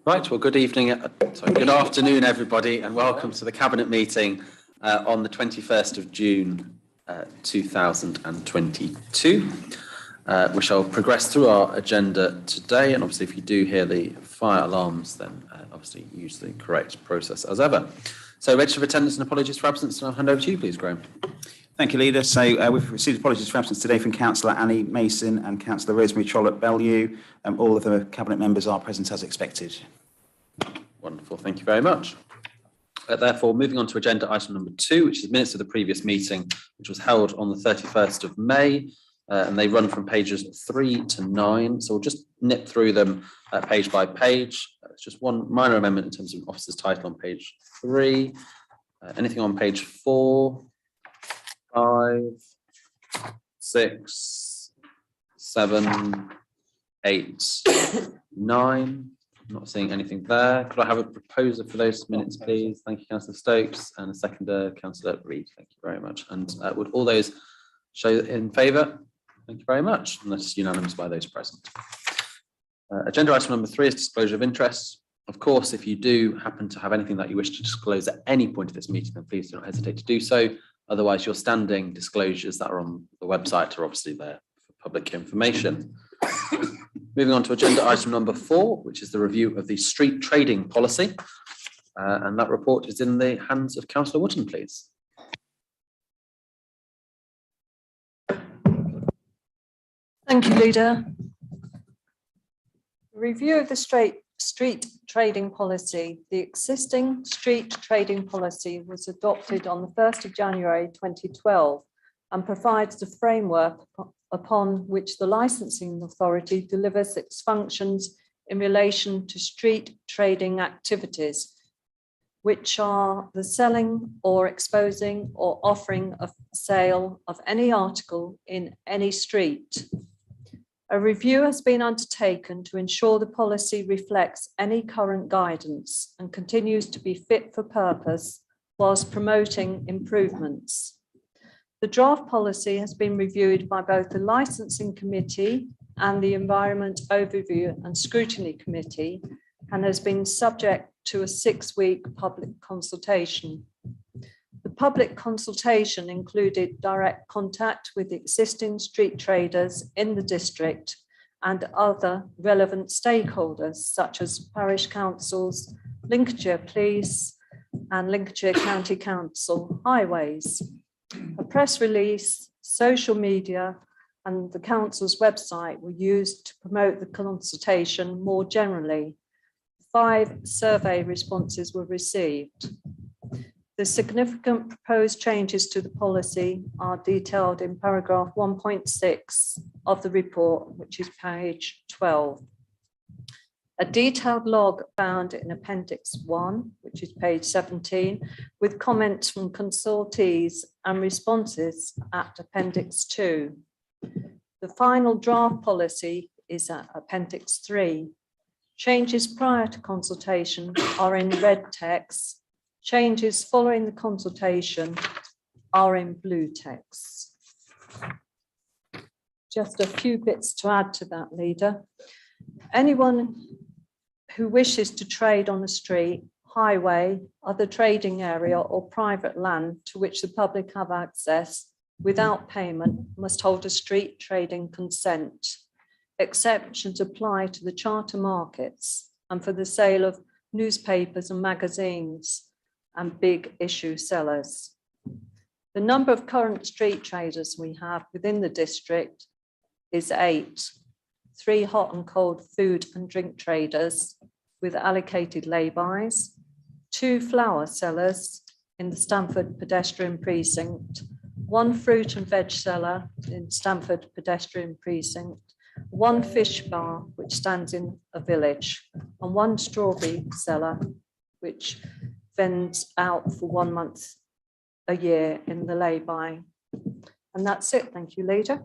Right, well, good afternoon, everybody, and welcome to the Cabinet meeting on the 21st of June 2022. We shall progress through our agenda today, and obviously if you do hear the fire alarms, then obviously use the correct process as ever. So register of attendance and apologies for absence, and I'll hand over to you, please, Graham. Thank you, Leader. So we've received apologies for absence today from Councillor Annie Mason and Councillor Rosemary Trollope-Bellew. All of the Cabinet members are present as expected. Wonderful, thank you very much. Therefore, moving on to agenda item number 2, which is minutes of the previous meeting, which was held on the 31st of May, and they run from pages 3 to 9. So we'll just nip through them page by page. It's just one minor amendment in terms of officer's title on page 3. Anything on page 4, 5, 6, 7, 8, 9. I'm not seeing anything there. Could I have a proposer for those minutes, please? Thank you, Councillor Stokes, and a seconder, Councillor Reid. Thank you very much. And would all those show in favour? Thank you very much, and that's unanimous by those present. Agenda item number 3 is disclosure of interests. Of course, if you do happen to have anything that you wish to disclose at any point of this meeting, then please do not hesitate to do so. Otherwise, your standing disclosures that are on the website are obviously there for public information. Moving on to agenda item number 4, which is the review of the street trading policy. And that report is in the hands of Councillor Wootton, please. Thank you, Leader. Review of the street trading policy. The existing street trading policy was adopted on the 1st of January 2012 and provides the framework upon which the licensing authority delivers its functions in relation to street trading activities, which are the selling or exposing or offering of sale of any article in any street. A review has been undertaken to ensure the policy reflects any current guidance and continues to be fit for purpose whilst promoting improvements. The draft policy has been reviewed by both the Licensing Committee and the Environment Overview and Scrutiny Committee and has been subject to a 6-week public consultation. The public consultation included direct contact with existing street traders in the district and other relevant stakeholders such as parish councils, Lincolnshire Police and Lincolnshire County Council Highways. A press release, social media and the council's website were used to promote the consultation more generally. 5 survey responses were received. The significant proposed changes to the policy are detailed in paragraph 1.6 of the report, which is page 12. A detailed log found in Appendix 1, which is page 17, with comments from consultees and responses at Appendix 2. The final draft policy is at Appendix 3. Changes prior to consultation are in red text. Changes following the consultation are in blue text. Just a few bits to add to that, Leader. Anyone who wishes to trade on a street, highway, other trading area or private land to which the public have access without payment must hold a street trading consent. Exceptions apply to the charter markets and for the sale of newspapers and magazines and big issue sellers. The number of current street traders we have within the district is 8. 3 hot and cold food and drink traders with allocated lay-bys, 2 flower sellers in the Stamford pedestrian precinct, 1 fruit and veg seller in Stamford pedestrian precinct, 1 fish bar which stands in a village, and 1 strawberry seller which vends out for 1 month a year in the lay-by. And that's it. Thank you, Leader.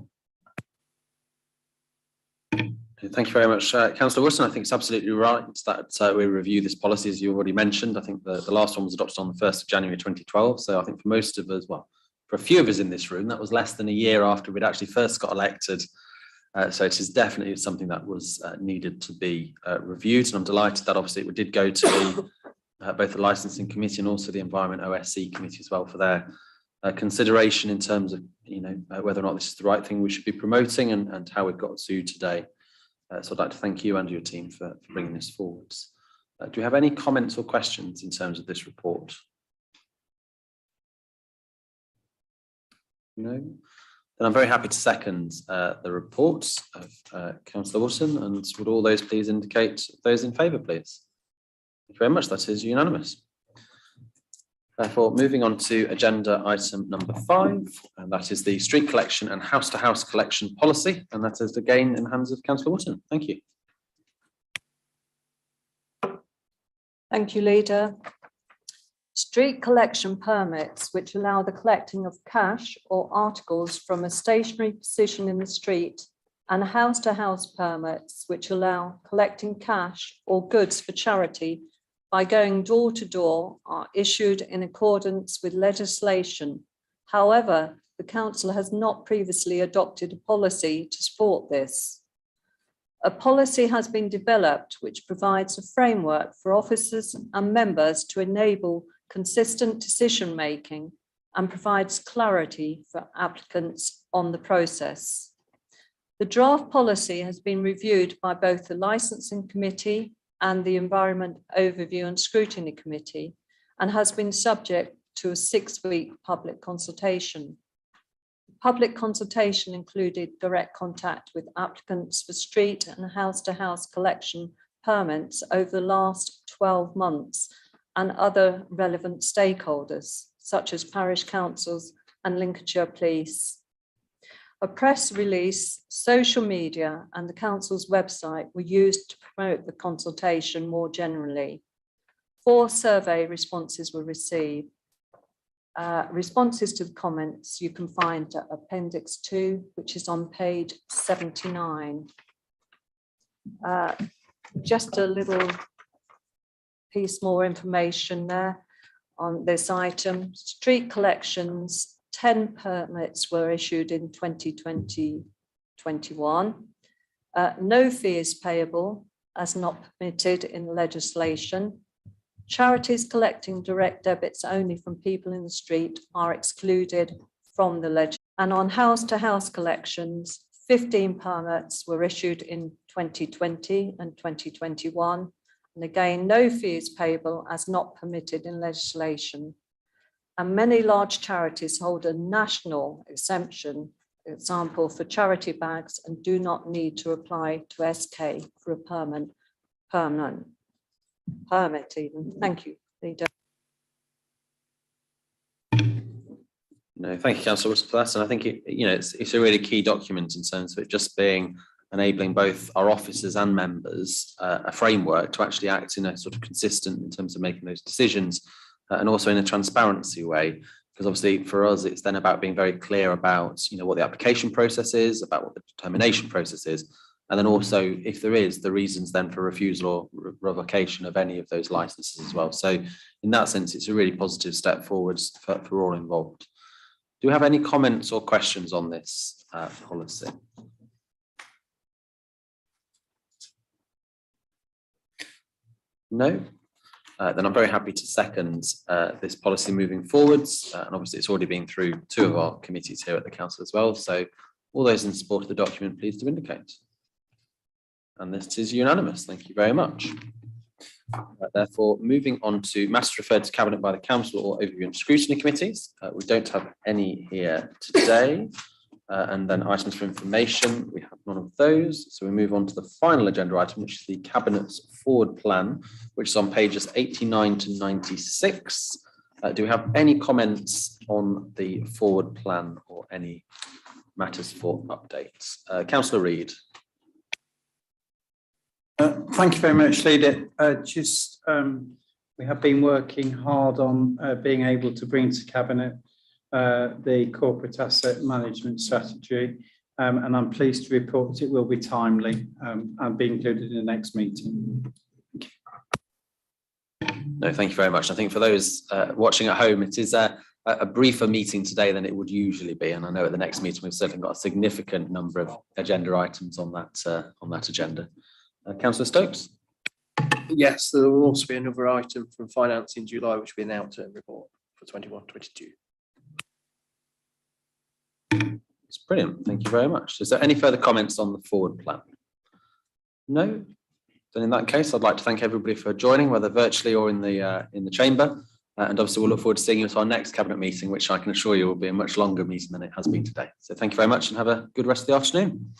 Thank you very much, Councillor Wootton. I think it's absolutely right that we review this policy, as you already mentioned. I think the last one was adopted on the 1st of January 2012. So I think for most of us, well, for a few of us in this room, that was less than a year after we'd actually first got elected So it is definitely something that was needed to be reviewed, and I'm delighted that obviously it did go to both the licensing committee and also the Environment OSC committee as well for their consideration in terms of whether or not this is the right thing we should be promoting and how we've got to today. So I'd like to thank you and your team for bringing this forward. Do we have any comments or questions in terms of this report? No? Then I'm very happy to second the report of Councillor Wootton, and would all those please indicate those in favour, please? Thank you very much. That is unanimous. Therefore, moving on to agenda item number 5, and that is the street collection and house-to-house collection policy, and that is again in the hands of Councillor Wootton. Thank you. Thank you, Leader. Street collection permits, which allow the collecting of cash or articles from a stationary position in the street, and house-to-house permits, which allow collecting cash or goods for charity by going door to door, are issued in accordance with legislation. However, the Council has not previously adopted a policy to support this. A policy has been developed which provides a framework for officers and members to enable consistent decision-making and provides clarity for applicants on the process. The draft policy has been reviewed by both the Licensing Committee and the Environment Overview and Scrutiny Committee, and has been subject to a 6-week public consultation. Public consultation included direct contact with applicants for street and house-to-house collection permits over the last 12 months and other relevant stakeholders, such as parish councils and Lincolnshire Police. A press release, social media, and the Council's website were used to promote the consultation more generally. 4 survey responses were received. Responses to the comments you can find at Appendix 2, which is on page 79. Just a little piece more information there on this item. Street collections, 10 permits were issued in 2020-21. No fee is payable as not permitted in legislation. Charities collecting direct debits only from people in the street are excluded from the legislation. And on house-to-house collections, 15 permits were issued in 2020 and 2021. And again, no fee is payable as not permitted in legislation. And many large charities hold a national exemption, example for charity bags, and do not need to apply to SK for a permit even. Thank you, Leader. No, thank you, Councillor Wootton, for that. And I think it's a really key document in terms of it just being enabling both our officers and members a framework to actually act in a sort of consistent in terms of making those decisions. And also in a transparency way, because obviously for us, it's then about being very clear about, what the application process is, about what the determination process is, and then also, if there is, the reasons then for refusal or revocation of any of those licenses as well. So in that sense, it's a really positive step forwards for all involved. Do we have any comments or questions on this policy? No? Then I'm very happy to second this policy moving forwards. And obviously it's already been through 2 of our committees here at the council as well. So all those in support of the document, please do indicate. And this is unanimous. Thank you very much. Therefore, moving on to matters referred to Cabinet by the Council or Overview and Scrutiny Committees. We don't have any here today. And then items for information, we have none of those. So we move on to the final agenda item, which is the Cabinet's forward plan, which is on pages 89 to 96. Do we have any comments on the forward plan or any matters for updates? Councillor Reid. Thank you very much, Leader. We have been working hard on being able to bring to Cabinet the corporate asset management strategy, and I'm pleased to report that it will be timely and be included in the next meeting. No, thank you very much. I think for those watching at home, it is a briefer meeting today than it would usually be. And I know at the next meeting, we've certainly got a significant number of agenda items on that agenda. Councillor Stokes? Yes, there will also be another item from finance in July, which will be an outturn report for 21-22. It's brilliant. Thank you very much. Is there any further comments on the forward plan? No? Then in that case, I'd like to thank everybody for joining, whether virtually or in the chamber. And obviously we'll look forward to seeing you at our next cabinet meeting, which I can assure you will be a much longer meeting than it has been today. So thank you very much and have a good rest of the afternoon.